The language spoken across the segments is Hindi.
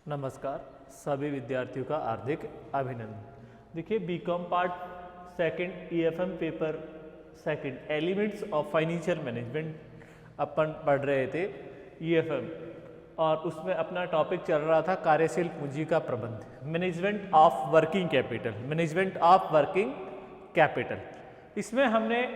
नमस्कार सभी विद्यार्थियों का हार्दिक अभिनंदन। देखिए BCom part second EFM paper second elements of financial management अपन पढ़ रहे थे ईएफएम, और उसमें अपना टॉपिक चल रहा था कार्यशील पूंजी का प्रबंध, management of working capital, management of working capital. इसमें हमने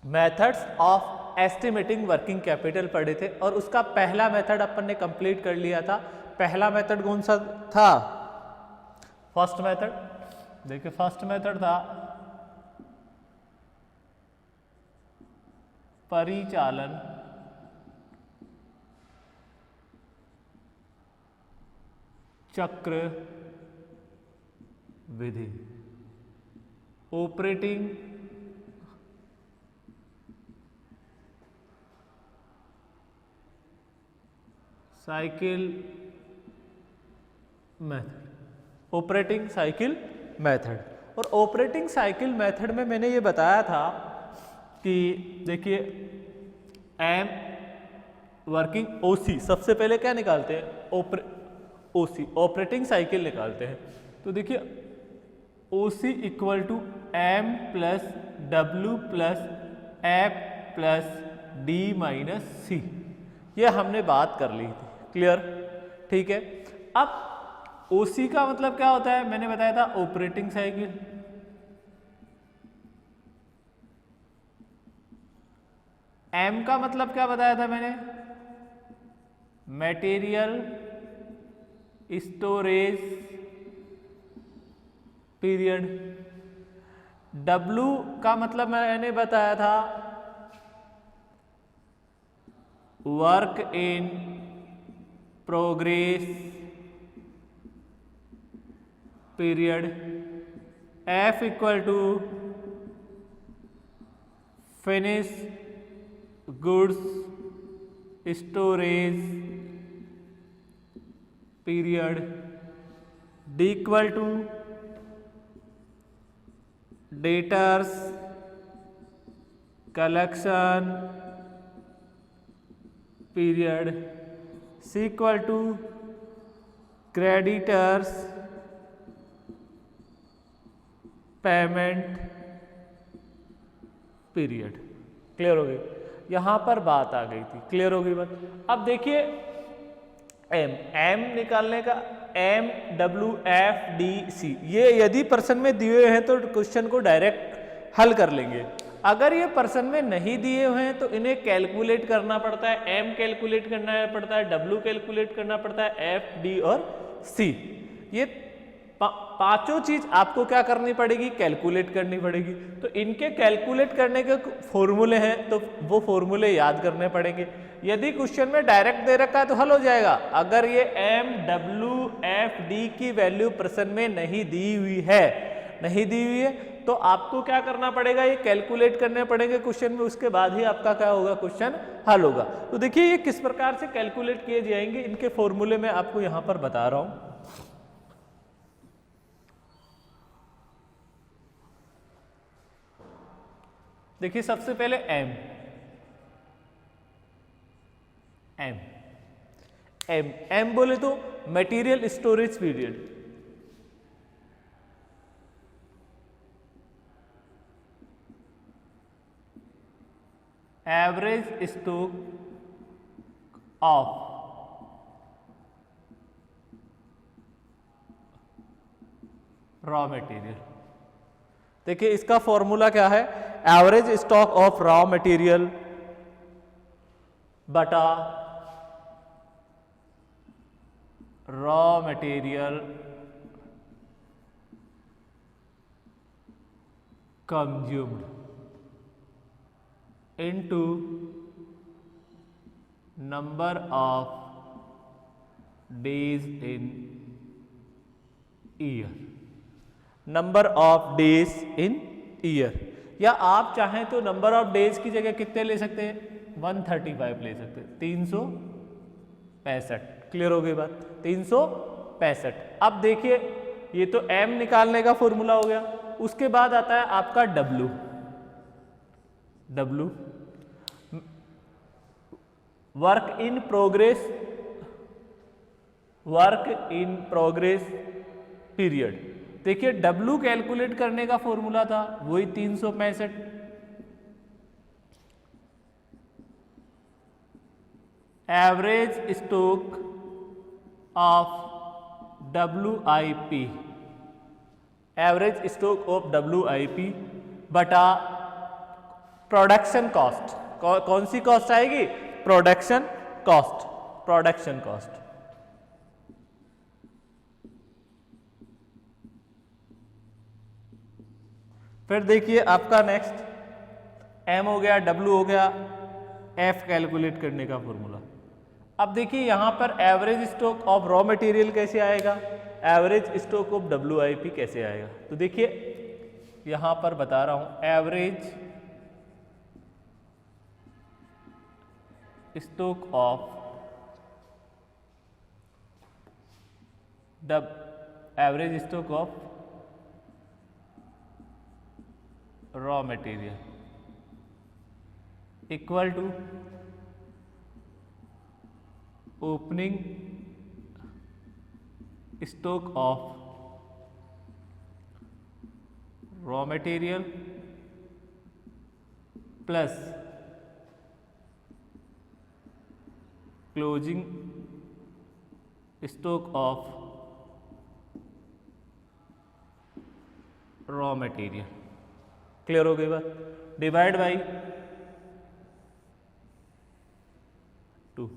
methods of estimating working capital पढ़े थे और उसका पहला मेथड अपन ने कंप्लीट कर लिया था। पहला मेथड कौन सा था? First method. देखिए फर्स्ट मेथड था परिचालन चक्र विधि, operating cycle method, operating cycle method. और ऑपरेटिंग साइकिल मेथड में मैंने ये बताया था कि देखिए एम वर्किंग ओसी, सबसे पहले क्या निकालते हैं? ओसी, ऑपरेटिंग साइकिल निकालते हैं। तो देखिए OC equal to M plus W plus F plus D minus C, ये हमने बात कर ली थी। क्लियर? ठीक है। अब ओसी का मतलब क्या होता है? मैंने बताया था ऑपरेटिंग साइकिल, एम का मतलब क्या बताया था मैंने? Material storage period. डब्ल्यू का मतलब मैंने बताया था work in progress period. F equal to finish goods storage period. D equal to debtors collection period. C equal to creditors payment period. Clear हो गई? यहां पर बात आ गई थी। क्लियर हो गई बात? अब देखिए एम निकालने का, M W F D C, ये यदि प्रश्न में दिए हुए हैं तो क्वेश्चन को डायरेक्ट हल कर लेंगे। अगर ये प्रश्न में नहीं दिए हुए हैं तो इन्हें कैलकुलेट करना पड़ता है। एम कैलकुलेट करना पड़ता है, डब्ल्यू कैलकुलेट करना पड़ता है, एफ डी और सी, ये पांचों चीज आपको क्या करनी पड़ेगी? कैलकुलेट करनी पड़ेगी। तो इनके कैलकुलेट करने के फॉर्मूले हैं तो वो फॉर्मूले याद करने पड़ेंगे। यदि क्वेश्चन में डायरेक्ट दे रखा है तो हल हो जाएगा। अगर ये एम डब्ल्यू एफ डी की वैल्यू प्रश्न में नहीं दी हुई है तो आपको क्या करना पड़ेगा? ये कैलकुलेट करने पड़ेंगे क्वेश्चन में, उसके बाद ही आपका क्या होगा? क्वेश्चन हल होगा। तो देखिए ये किस प्रकार से कैलकुलेट किए जाएंगे, इनके फॉर्मूले में आपको यहां पर बता रहा हूं। देखिए सबसे पहले एम बोले तो material storage period. Average stock of raw material. देखिए इसका फॉर्मूला क्या है? Average stock of raw material बटा raw material consumed into number of days in year, number of days in year. या आप चाहें तो नंबर ऑफ डेज की जगह कितने ले सकते हैं? 135 ले सकते हैं, 365। क्लियर हो गई बात? 365। अब देखिए ये तो एम निकालने का फॉर्मूला हो गया। उसके बाद आता है आपका W, W work in progress work in progress period. देखिए W कैलकुलेट करने का फॉर्मूला था वही 365, average stock of WIP, average stock of WIP बटा प्रोडक्शन कॉस्ट। कौन सी कॉस्ट आएगी? Production cost, production cost. फिर देखिए आपका नेक्स्ट M हो गया, W हो गया, F कैलकुलेट करने का फॉर्मूला। अब देखिए यहां पर average stock of raw material कैसे आएगा, एवरेज स्टॉक ऑफ WIP कैसे आएगा। तो देखिए यहां पर बता रहा हूं, average stock of average stock of raw material equal to opening stock of raw material plus closing stock of raw material. Clear हो गई बात? डिवाइड बाई 2,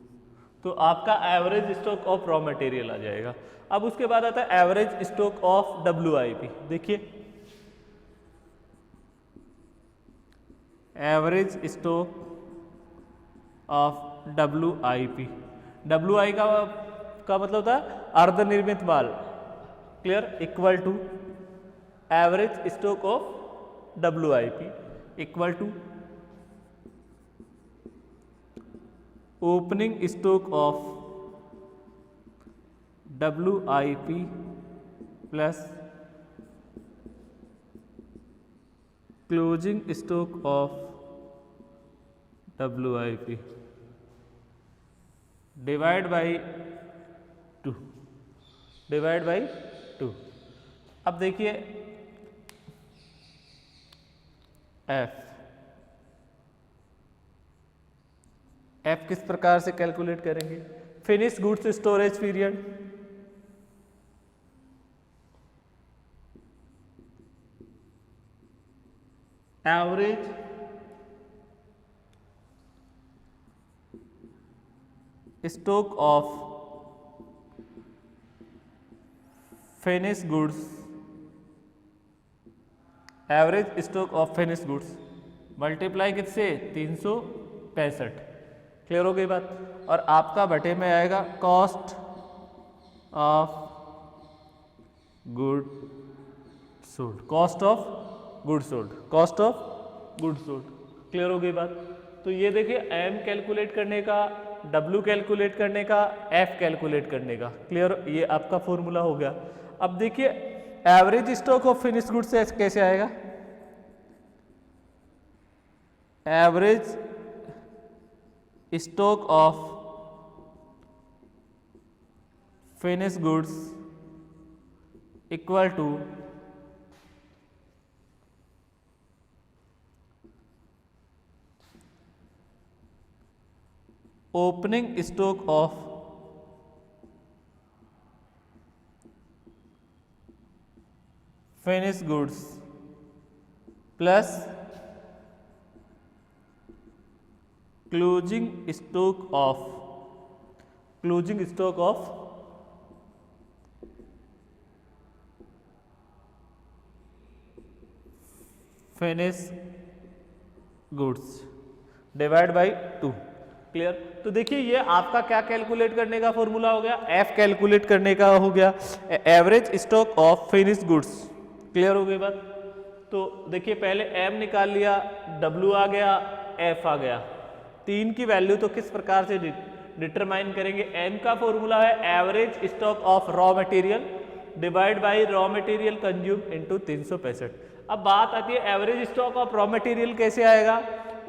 तो आपका average stock of raw material आ जाएगा। अब उसके बाद आता है एवरेज स्टॉक ऑफ WIP। देखिए average stock of WIP, WI का मतलब होता है अर्धनिर्मित माल। Clear? Equal to average stock of WIP equal to opening stock of WIP plus closing stock of WIP divide by 2, divide by 2। अब देखिए एफ किस प्रकार से कैलकुलेट करेंगे? Finish goods storage period, average stock of finish goods, average stock of finish goods multiply किससे? 365। क्लियर हो गई बात? और आपका बटे में आएगा cost of good sold, cost of good sold, cost of good sold. Clear हो गई बात? तो ये देखिए M कैलकुलेट करने का, W कैलकुलेट करने का, F कैलकुलेट करने का। क्लियर? ये आपका फॉर्मूला हो गया। अब देखिए average stock of finish goods से कैसे आएगा? Average stock of finish goods equal to opening stock of finish goods plus closing stock of finish goods divide by 2। Clear? तो देखिए ये आपका क्या कैलकुलेट करने का फॉर्मूला हो गया? F कैलकुलेट करने का हो गया, average stock of finish goods. Clear हो गई बात? तो देखिए पहले M निकाल लिया, W आ गया, F आ गया। 3 की वैल्यू तो किस प्रकार से डिटरमाइन करेंगे? M का फॉर्मूला है average stock of raw material divide by raw material consume into 365। अब बात आती है average stock of raw material कैसे आएगा?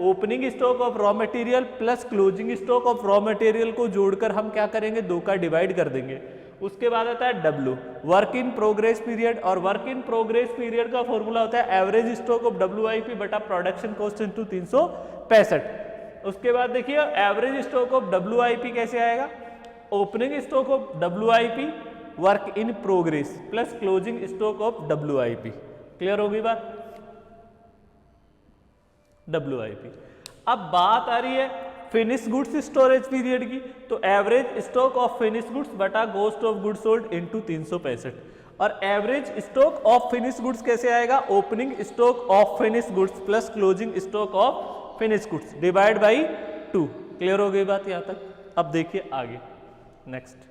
Opening stock of raw material plus closing stock of raw material को जोड़कर हम क्या करेंगे? 2 का डिवाइड कर देंगे उसके बाद आता है W, work in progress period, और वर्क इन प्रोग्रेस पीरियड का फॉर्मूला होता है एवरेज स्टॉक ऑफ WIP बटा प्रोडक्शन कॉस्ट इंटू 365। उसके बाद देखिए एवरेज स्टॉक ऑफ WIP कैसे आएगा, opening stock of WIP work in progress plus closing stock of WIP। Clear होगी बात, WIP। अब बात आ रही है फिनिश गुड्स स्टोरेज पीरियड की, तो average stock of finish goods बटा cost of goods sold into 365। और average stock of finish goods कैसे आएगा, opening stock of finish goods plus closing stock of finish goods divide by 2। Clear हो गई बात यहां तक। अब देखिए आगे नेक्स्ट,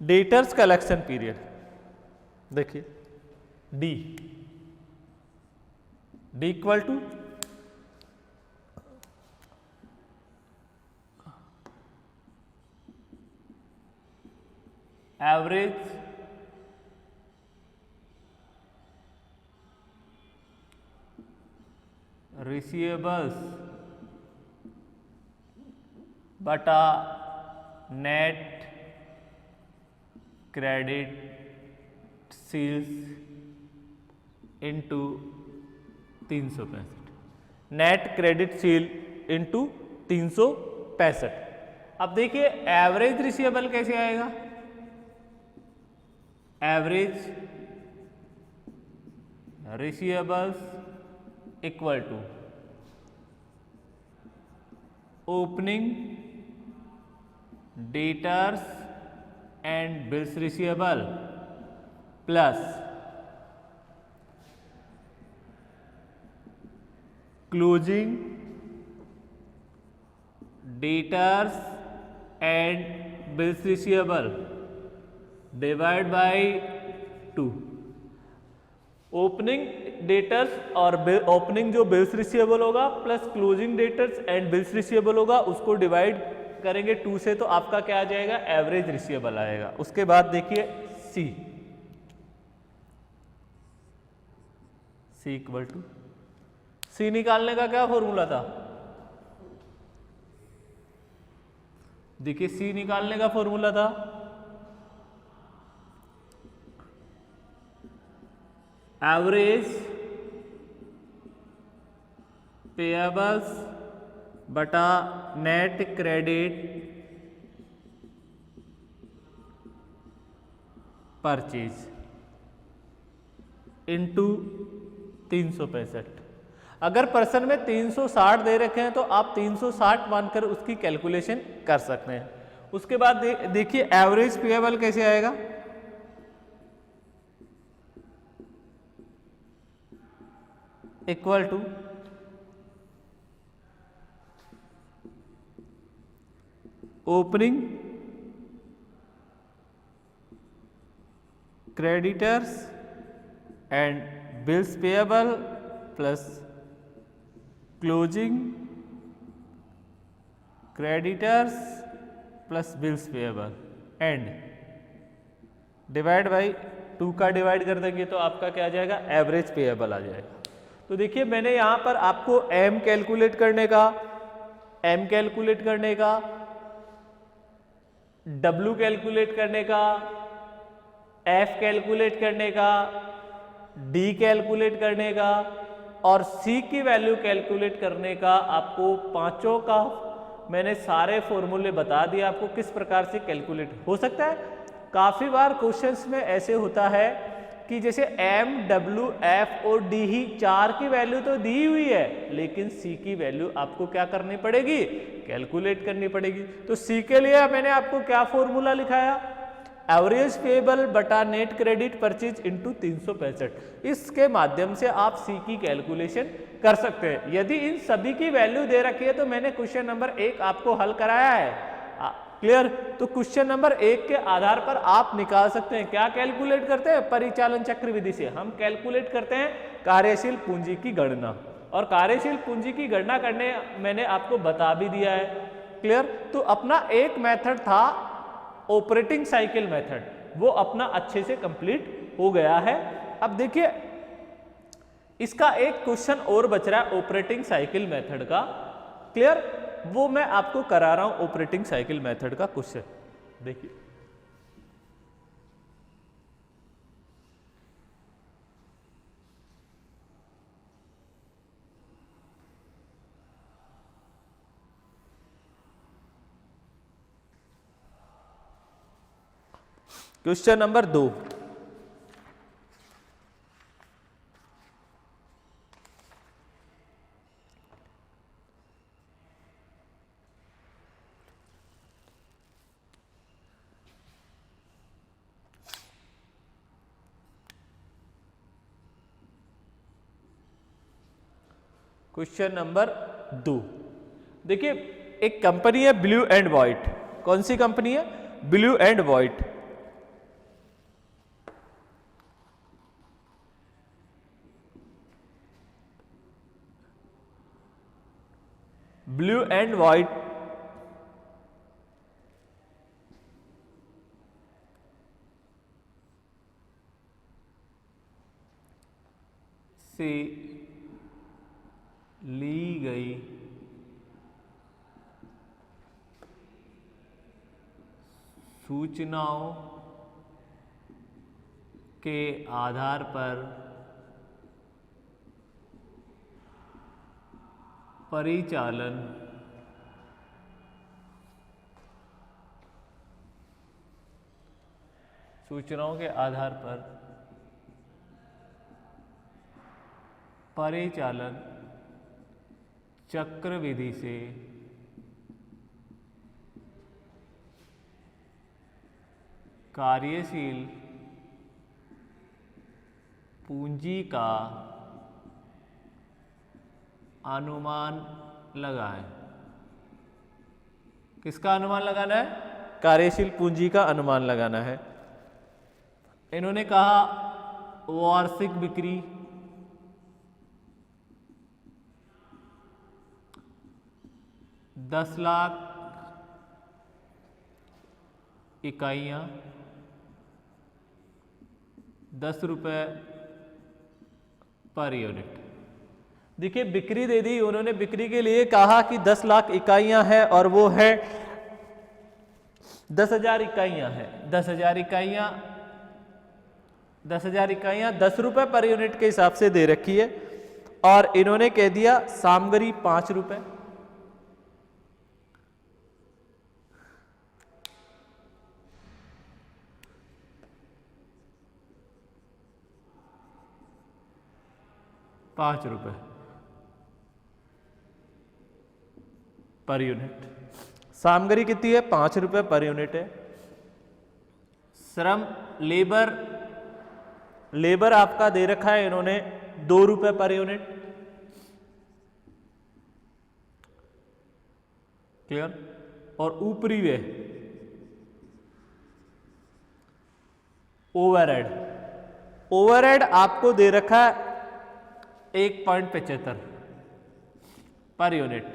डेटर्स कलेक्शन पीरियड। देखिए D equal to average receivables बटा net credit sales into 365, net credit sale into 365। अब देखिए एवरेज रिसीवेबल कैसे आएगा, average receivables equal to opening debtors and bills receivable plus closing debtors and bills receivable divide by 2। Opening debtors और ओपनिंग जो बिल्स रिसीवेबल होगा plus closing debtors and bills receivable होगा, उसको डिवाइड करेंगे 2 से, तो आपका क्या आ जाएगा, एवरेज रिसीवेबल आएगा। उसके बाद देखिए सी इक्वल टू, सी निकालने का क्या फॉर्मूला था, देखिए सी निकालने का फॉर्मूला था एवरेज पेएबल्स बटा नेट क्रेडिट परचेज इंटू 365। अगर पर्सन में 360 दे रखे हैं तो आप 360 मानकर उसकी कैलकुलेशन कर सकते हैं। उसके बाद देखिए एवरेज पेएबल कैसे आएगा, equal to opening creditors and bills payable plus closing creditors plus bills payable and divide by 2 का डिवाइड कर देंगे तो आपका क्या आ जाएगा, एवरेज पेएबल आ जाएगा। तो देखिए मैंने यहां पर आपको एम कैलकुलेट करने का, डब्ल्यू कैलकुलेट करने का, एफ कैलकुलेट करने का, डी कैलकुलेट करने का और सी की वैल्यू कैलकुलेट करने का, आपको पांचों का मैंने सारे फॉर्मूले बता दिए आपको किस प्रकार से कैलकुलेट हो सकता है। काफी बार क्वेश्चंस में ऐसे होता है कि जैसे एम, डब्ल्यू, एफ और डी ही 4 की वैल्यू तो दी हुई है, लेकिन सी की वैल्यू आपको क्या करनी पड़ेगी, कैलकुलेट करनी पड़ेगी। तो सी के लिए मैंने आपको क्या फॉर्मूला लिखाया, एवरेज पेएबल बटा नेट क्रेडिट परचेज इंटू 365। इसके माध्यम से आप सी की कैलकुलेशन कर सकते हैं। यदि इन सभी की वैल्यू दे रखी है तो मैंने क्वेश्चन नंबर 1 आपको हल कराया है, क्लियर। तो क्वेश्चन नंबर 1 के आधार पर आप निकाल सकते हैं, क्या कैलकुलेट करते हैं, परिचालन चक्र विधि से हम कैलकुलेट करते हैं कार्यशील पूंजी की गणना। और कार्यशील पूंजी की गणना करने मैंने आपको बता भी दिया है, क्लियर। तो अपना एक मेथड था ऑपरेटिंग साइकिल मेथड, वो अपना अच्छे से कंप्लीट हो गया है। अब देखिए इसका एक क्वेश्चन और बच रहा है ऑपरेटिंग साइकिल मेथड का, क्लियर, वो मैं आपको करा रहा हूं ऑपरेटिंग साइकिल मेथड का क्वेश्चन। देखिए क्वेश्चन नंबर 2, क्वेश्चन नंबर 2 देखिए, एक कंपनी है ब्लू एंड व्हाइट। कौन सी कंपनी है? Blue and white. Blue and white से ली गई सूचनाओं के आधार पर परिचालन सूचनाओं के आधार पर परिचालन चक्रविधि से कार्यशील पूंजी का अनुमान लगाएं। किसका अनुमान लगाना है? कार्यशील पूंजी का अनुमान लगाना है। इन्होंने कहा वार्षिक बिक्री, दस लाख इकाइयां, 10 रुपये पर यूनिट। देखिए बिक्री दे दी उन्होंने, बिक्री के लिए कहा कि 10 लाख इकाइयां हैं और वो है 10,000 इकाइयां हैं। 10,000 इकाइयां 10 रुपये पर यूनिट के हिसाब से दे रखी है और इन्होंने कह दिया सामग्री 5 रुपये। ₹5 पर यूनिट। सामग्री कितनी है? 5 रुपये पर यूनिट है। श्रम लेबर आपका दे रखा है इन्होंने 2 रुपये पर यूनिट। क्लियर। और ऊपरी व्यय ओवरहेड आपको दे रखा है 1.75 पर यूनिट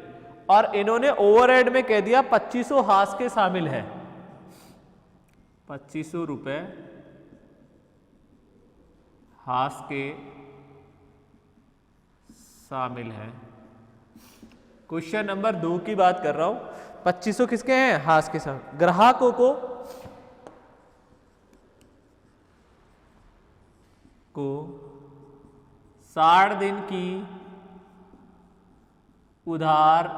और इन्होंने ओवरहेड में कह दिया 2500 हास के शामिल है। 2500 रुपये हास के शामिल है। क्वेश्चन नंबर 2 की बात कर रहा हूं। 2500 किसके हैं? हास के शामिल। ग्राहकों को 60 दिन की उधार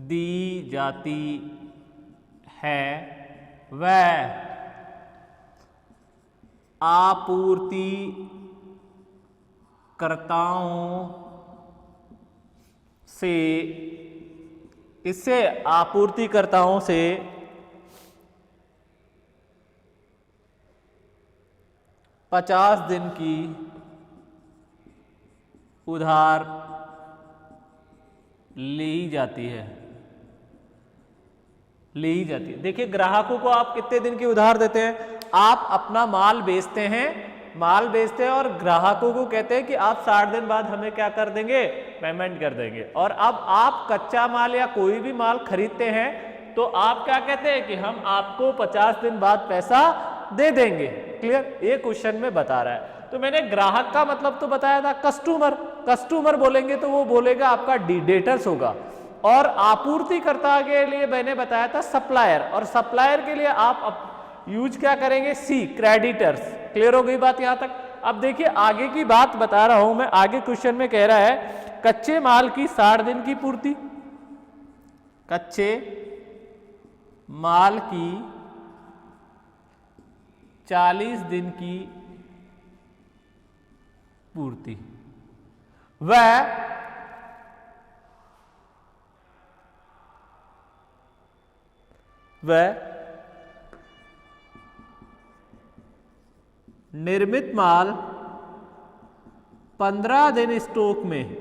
दी जाती है, वह आपूर्ति कर्ताओं से इससे आपूर्तिकर्ताओं से 50 दिन की उधार ली जाती है। देखिए ग्राहकों को आप कितने दिन की उधार देते हैं? आप अपना माल बेचते हैं माल बेचते हैं और ग्राहकों को कहते हैं कि आप 60 दिन बाद हमें क्या कर देंगे, पेमेंट कर देंगे। और अब आप कच्चा माल या कोई भी माल खरीदते हैं तो आप क्या कहते हैं कि हम आपको 50 दिन बाद पैसा दे देंगे। क्लियर, ये क्वेश्चन में बता रहा है। तो मैंने ग्राहक का मतलब तो बताया था कस्टमर, कस्टमर बोलेंगे तो वो बोलेगा आपका डेटर्स होगा। और आपूर्तिकर्ता के लिए मैंने बताया था सप्लायर, और सप्लायर के लिए आप यूज क्या करेंगे, सी, क्रेडिटर्स। क्लियर हो गई बात यहां तक। अब देखिए आगे की बात बता रहा हूं मैं। आगे क्वेश्चन में कह रहा है कच्चे माल की 60 दिन की पूर्ति, कच्चे माल की 40 दिन की पूर्ति, वह निर्मित माल 15 दिन स्टॉक में,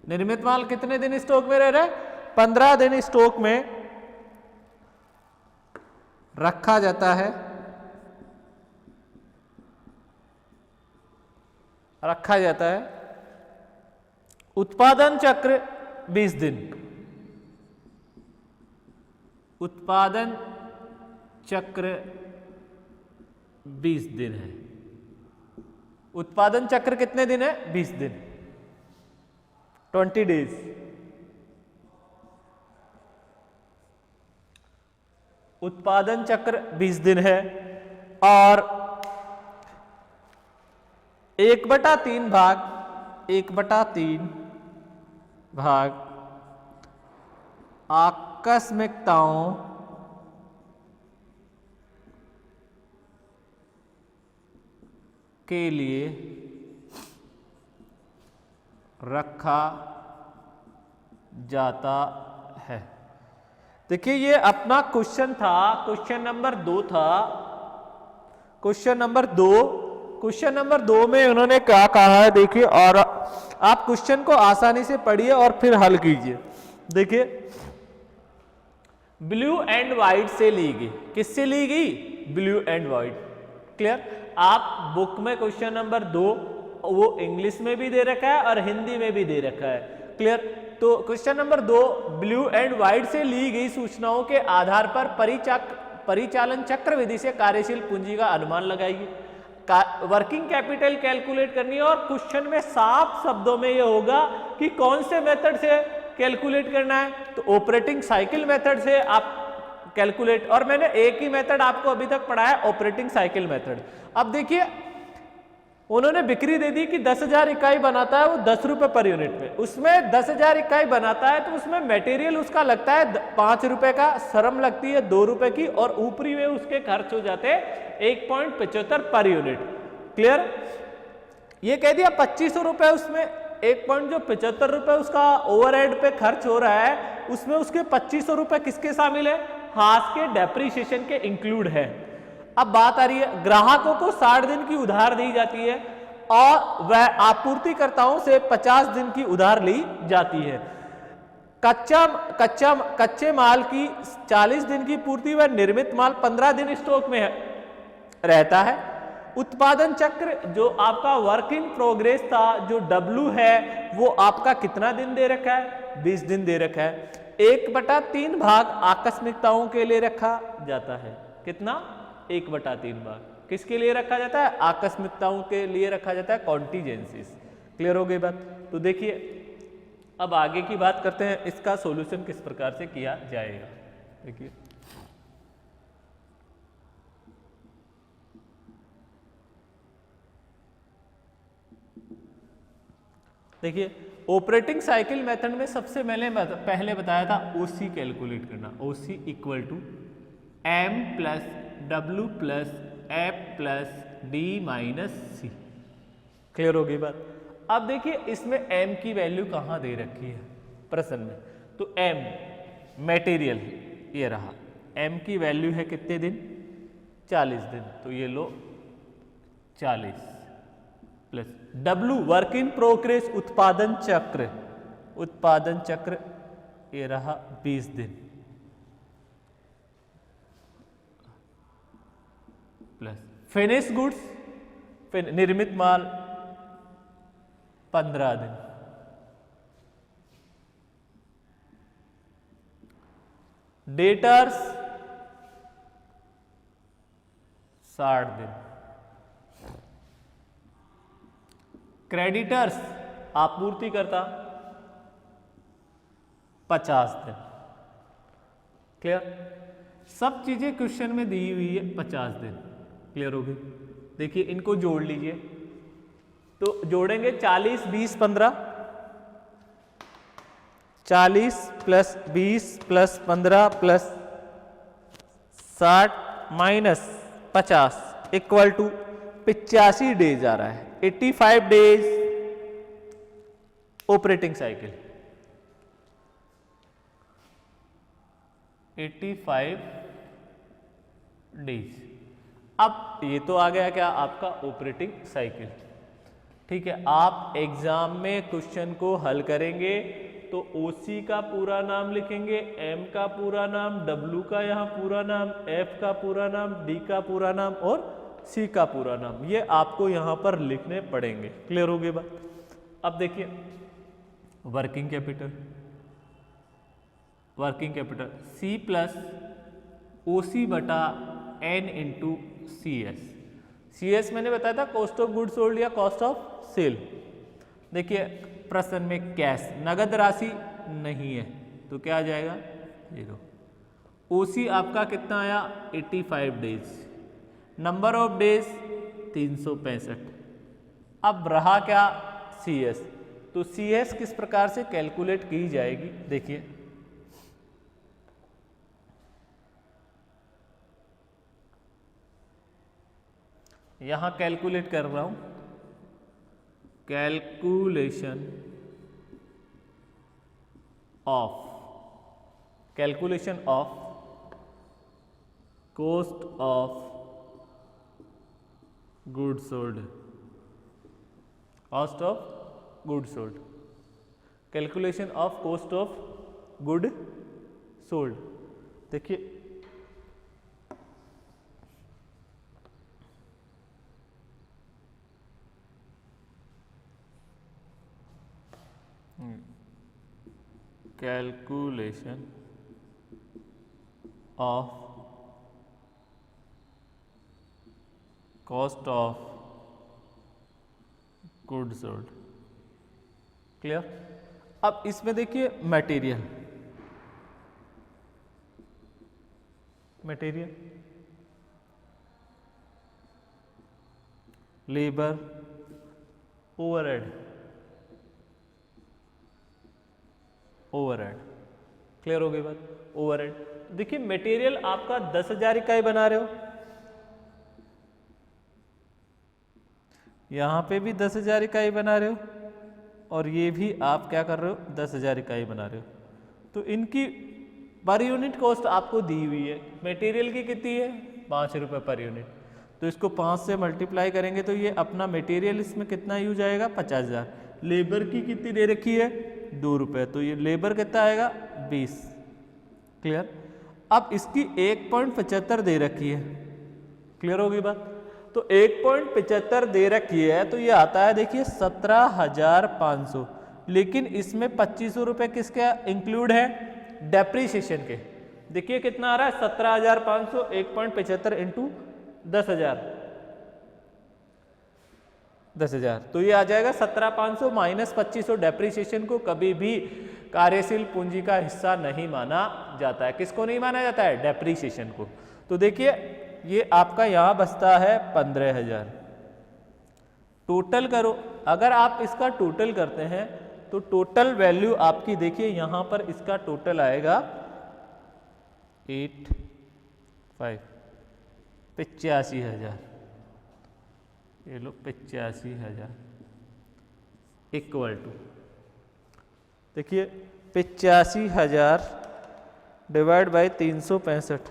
निर्मित माल कितने दिन स्टॉक में रह रहा है, 15 दिन स्टॉक में रखा जाता है, रखा जाता है। उत्पादन चक्र 20 दिन, उत्पादन चक्र 20 दिन है। उत्पादन चक्र कितने दिन है, 20 दिन, 20 डेज। उत्पादन चक्र 20 दिन है। और 1/3 भाग, 1/3 भाग आकस्मिकताओं के लिए रखा जाता है। देखिए ये अपना क्वेश्चन था, क्वेश्चन नंबर 2 था, क्वेश्चन नंबर 2। क्वेश्चन नंबर 2 में उन्होंने क्या कहा है देखिए, और आप क्वेश्चन को आसानी से पढ़िए और फिर हल कीजिए। देखिए ब्लू एंड व्हाइट से ली गई, किससे ली गई, ब्लू एंड व्हाइट। क्लियर, आप बुक में क्वेश्चन नंबर 2 वो इंग्लिश में भी दे रखा है और हिंदी में भी दे रखा है। क्लियर, तो question number 2 blue and white से ली गई सूचनाओं के आधार पर परिचालन चक्र विधि से कार्यशील पूंजी का अनुमान लगाएगी, वर्किंग कैपिटल कैलकुलेट करनी है। और क्वेश्चन में साफ शब्दों में ये होगा कि कौन से मेथड से कैलकुलेट करना है, तो ऑपरेटिंग साइकिल मेथड से आप कैलकुलेट। और मैंने एक ही मेथड आपको अभी तक पढ़ाया, ऑपरेटिंग साइकिल मेथड। अब देखिए उन्होंने बिक्री दे दी कि 10,000 इकाई बनाता है वो 10 रुपए पर यूनिट में, उसमें 10,000 इकाई बनाता है तो उसमें मटेरियल उसका लगता है 5 रुपए का, श्रम लगती है 2 रुपए की, और ऊपरी में उसके खर्च हो जाते हैं 1.75 पर यूनिट। क्लियर, ये कह दिया 2500 रुपए, उसमें 1.75 रुपए उसका ओवरहेड पे खर्च हो रहा है, उसमें उसके 2500 रुपए किसके शामिल है, हाथ के डेप्रीशिएशन के इंक्लूड है। अब बात आ रही है ग्राहकों को 60 दिन की उधार दी जाती है और वह आपूर्तिकर्ताओं से 50 दिन की उधार ली जाती है। कच्चे माल की 40 दिन की पूर्ति व निर्मित माल 15 दिन स्टॉक में रहता है। उत्पादन चक्र जो आपका वर्क इन प्रोग्रेस था, जो W है, वो आपका कितना दिन दे रखा है, 20 दिन दे रखा है। 1/3 भाग आकस्मिकताओं के लिए रखा जाता है, कितना, 1/3 भाग किसके लिए रखा जाता है, आकस्मिकताओं के लिए रखा जाता है, कॉन्टीजेंसीज। क्लियर हो गई बात। तो देखिए अब आगे की बात करते हैं, इसका सॉल्यूशन किस प्रकार से किया जाएगा। देखिए देखिए ऑपरेटिंग साइकिल मेथड में सबसे पहले बताया था ओसी कैलकुलेट करना, OC equal to m plus W plus F plus D minus C। Clear हो गई बात। अब देखिए इसमें m की वैल्यू कहाँ दे रखी है प्रश्न में, तो m मटेरियल ये रहा, m की वैल्यू है कितने दिन, 40 दिन, तो ये लो 40 plus W work in progress उत्पादन चक्र ये रहा 20 दिन, प्लस फिनिश गुड्स, निर्मित माल 15 दिन, डेटर्स 60 दिन, क्रेडिटर्स आपूर्तिकर्ता 50 दिन। क्लियर? सब चीजें क्वेश्चन में दी हुई है 50 दिन। क्लियर होगी? देखिए इनको जोड़ लीजिए, तो जोड़ेंगे 40 20 15, 40 plus 20 plus 15 plus 60 minus 50 equal to 85 days आ रहा है। 85 डेज ऑपरेटिंग साइकिल, 85 डेज। अब ये तो आ गया क्या आपका ऑपरेटिंग साइकिल। ठीक है, आप एग्जाम में क्वेश्चन को हल करेंगे तो OC का पूरा नाम लिखेंगे, M का पूरा नाम, W का यहाँ पूरा नाम, F का पूरा नाम, D का पूरा नाम और C का पूरा नाम, ये आपको यहाँ पर लिखने पड़ेंगे। क्लियर हो गई बात? अब देखिए working capital, working capital C plus OC बटा N इंटू CS मैंने बताया था कॉस्ट ऑफ गुड्स सोल्ड या कॉस्ट ऑफ सेल। देखिए प्रश्न में कैश नगद राशि नहीं है तो क्या आ जाएगा 0। OC आपका कितना आया 85 डेज, नंबर ऑफ डेज 365। अब रहा क्या CS, तो CS किस प्रकार से कैलकुलेट की जाएगी देखिए, यहां कैलकुलेट कर रहा हूं, calculation of cost of good sold, cost of good sold, calculation of cost of good sold. देखिए calculation of cost of good sold. Clear? अब इसमें देखिए मटेरियल, लेबर, ओवरहेड, क्लियर हो गई बात? ओवरहेड। देखिए मटेरियल आपका 10,000 इकाई बना रहे हो, यहां पे भी 10,000 इकाई बना रहे हो और ये भी आप क्या कर रहे हो 10,000 इकाई बना रहे हो, तो इनकी पर यूनिट कॉस्ट आपको दी हुई है। मटेरियल की कितनी है 5 रुपये पर यूनिट, तो इसको 5 से मल्टीप्लाई करेंगे तो ये अपना मटेरियल इसमें कितना यूज आएगा 50,000। लेबर की कितनी दे रखी है 2 रुपये, तो ये लेबर कितना आएगा 20। क्लियर? अब इसकी 1.75 दे रखी है। क्लियर होगी बात? तो 1.75 दे रखी है तो ये आता है देखिए 17,500, लेकिन इसमें 2500 रुपये किसके इंक्लूड है डेप्रीशिएशन के। देखिए कितना आ रहा है 17,500, 1.75 इंटू 10,000, तो ये आ जाएगा 17,500 माइनस 2500। डेप्रीशिएशन को कभी भी कार्यशील पूंजी का हिस्सा नहीं माना जाता है। किसको नहीं माना जाता है? डेप्रीशिएशन को। तो देखिए ये आपका यहां बचता है 15,000। टोटल करो, अगर आप इसका टोटल करते हैं तो टोटल वैल्यू आपकी देखिए यहां पर इसका टोटल आएगा 85,000। ये लो 85,000 इक्वल टू, देखिए 85,000 डिवाइड बाई 365,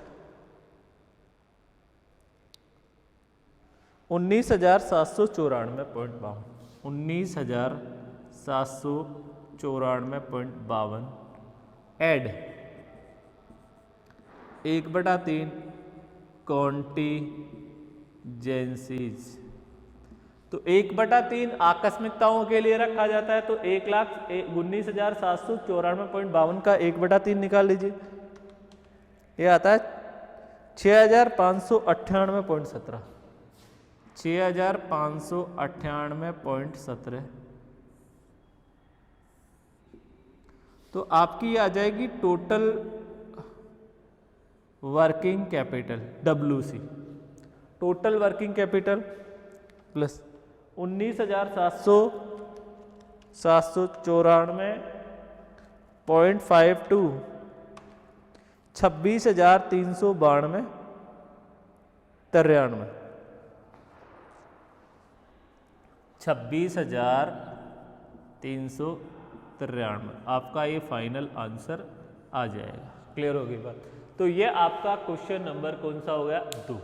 19,794.52, 19,794.52 एड 1/3 क्वांटिटी जेंसीज। तो 1/3 आकस्मिकताओं के लिए रखा जाता है, तो 1,19,794.52 का 1/3 निकाल लीजिए, ये आता है 6,598.17। 6,598.17। तो आपकी आ जाएगी total working capital WC, total working capital plus 19,794.52, 26,392.93, 26,393 आपका ये फाइनल आंसर आ जाएगा। क्लियर होगी बात? तो ये आपका क्वेश्चन नंबर कौन सा हो गया? 2।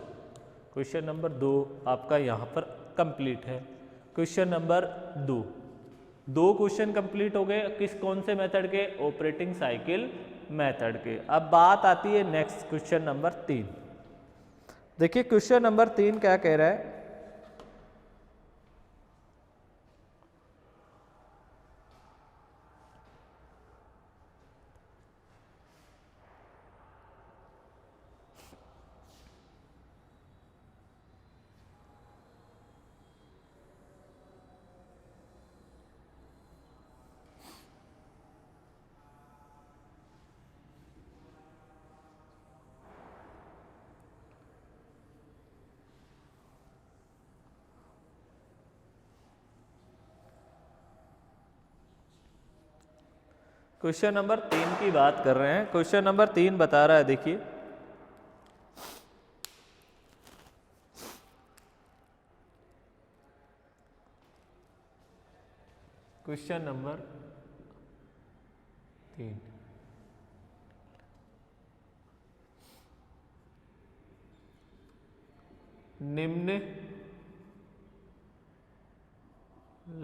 क्वेश्चन नंबर 2 आपका यहाँ पर कंप्लीट है। क्वेश्चन नंबर 2 क्वेश्चन कंप्लीट हो गए। कौन से मेथड के? ऑपरेटिंग साइकिल मेथड के। अब बात आती है नेक्स्ट क्वेश्चन नंबर 3। देखिए क्वेश्चन नंबर 3 क्या कह रहा है? क्वेश्चन नंबर 3 की बात कर रहे हैं। क्वेश्चन नंबर 3 बता रहा है, देखिए क्वेश्चन नंबर 3, निम्न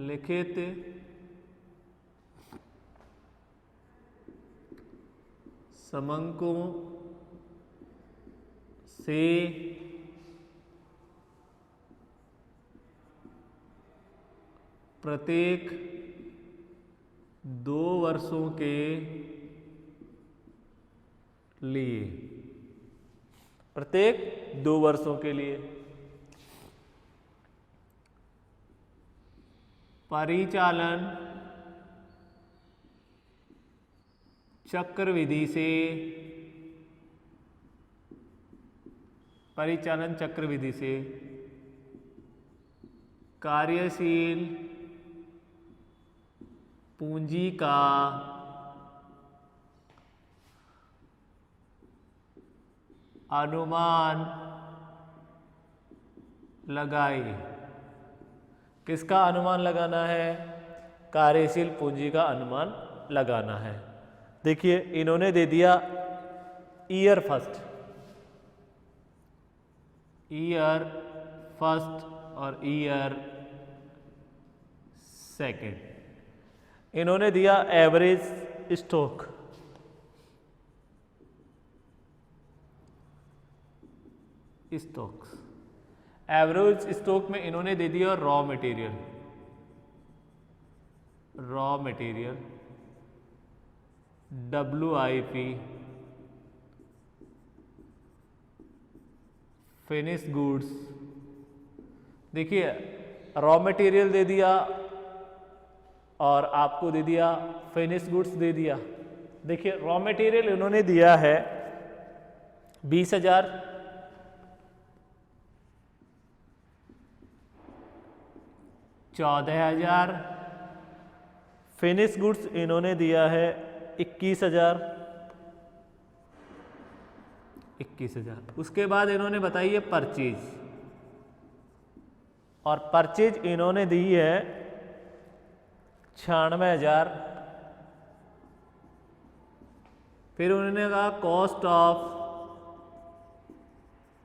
लिखित समंकों से प्रत्येक 2 वर्षों के लिए, प्रत्येक 2 वर्षों के लिए परिचालन चक्रविधि से, परिचालन चक्रविधि से कार्यशील पूंजी का अनुमान लगाइए। किसका अनुमान लगाना है? कार्यशील पूंजी का अनुमान लगाना है। देखिए इन्होंने दे दिया ईयर फर्स्ट और ईयर सेकंड। इन्होंने दिया एवरेज स्टॉक, एवरेज स्टॉक में इन्होंने दे दिया raw material WIP, finish goods. देखिए रॉ मटेरियल दे दिया और आपको दे दिया फिनिश गुड्स दे दिया। देखिए रॉ मटेरियल इन्होंने दिया है 20,000, 14,000, फिनिश गुड्स इन्होंने दिया है 21,000। उसके बाद इन्होंने बताई है परचेज, और परचेज इन्होंने दी है 96,000। फिर उन्होंने कहा कॉस्ट ऑफ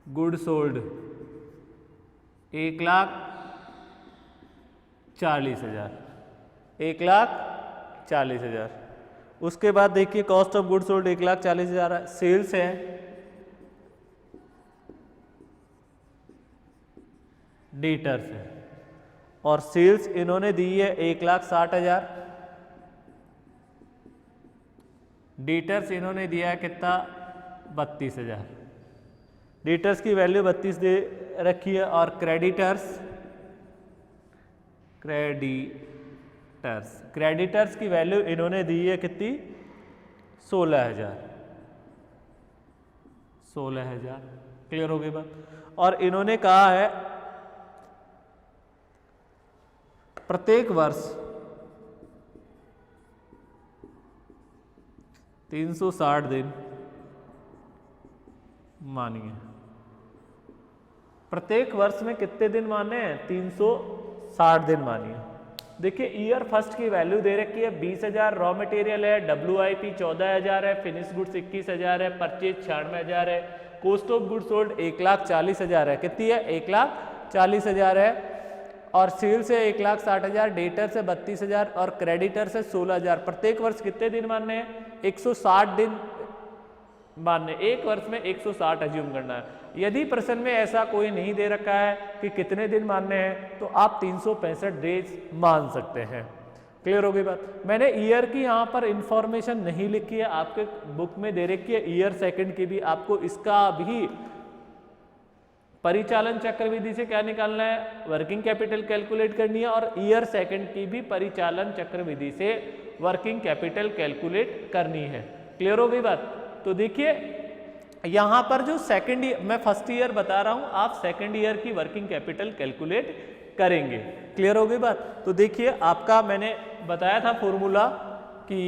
गुड सोल्ड 1,40,000, 1,40,000। उसके बाद देखिए cost of good sold 1,40,000 sales है, डेटर्स है, और सेल्स इन्होंने दी है 1,60,000, डेटर्स इन्होंने दिया है कितना 32,000, डेटर्स की वैल्यू 32 दे रखी है, और क्रेडिटर्स की वैल्यू इन्होंने दी है कितनी 16,000। क्लियर हो गई बात। और इन्होंने कहा है प्रत्येक वर्ष 360 दिन मानिए, प्रत्येक वर्ष में कितने दिन माने हैं 360 दिन मानिए। देखिए ईयर फर्स्ट की वैल्यू दे रखी है 20,000, रॉ मटेरियल है, WIP 14,000 है, फिनिश गुड्स 21,000 है, परचेज 96,000 है, कॉस्ट ऑफ गुड्स सोल्ड 1,40,000 है। कितनी है 1,40,000 है, और सेल्स है 1,60,000, डेटर से 32,000 और क्रेडिटर से 16,000। प्रत्येक वर्ष कितने दिन मानने हैं 160 दिन मानने, एक वर्ष में 160 अज्यूम करना है। यदि प्रश्न में ऐसा कोई नहीं दे रखा है कि कितने दिन मानने हैं तो आप 365 डेज मान सकते हैं। क्लियर हो गई बात। मैंने ईयर की यहाँ पर इंफॉर्मेशन नहीं लिखी है, आपके बुक में दे रखी है ईयर सेकंड की भी, आपको इसका भी परिचालन चक्र विधि से क्या निकालना है वर्किंग कैपिटल कैलकुलेट करनी है, और ईयर सेकंड की भी परिचालन चक्र विधि से वर्किंग कैपिटल कैलकुलेट करनी है। क्लियर हो गई बात। तो देखिए यहां पर जो सेकंड ईयर, मैं फर्स्ट ईयर बता रहा हूं, आप सेकंड ईयर की वर्किंग कैपिटल कैलकुलेट करेंगे। क्लियर हो गई बात। तो देखिए आपका मैंने बताया था फॉर्मूला कि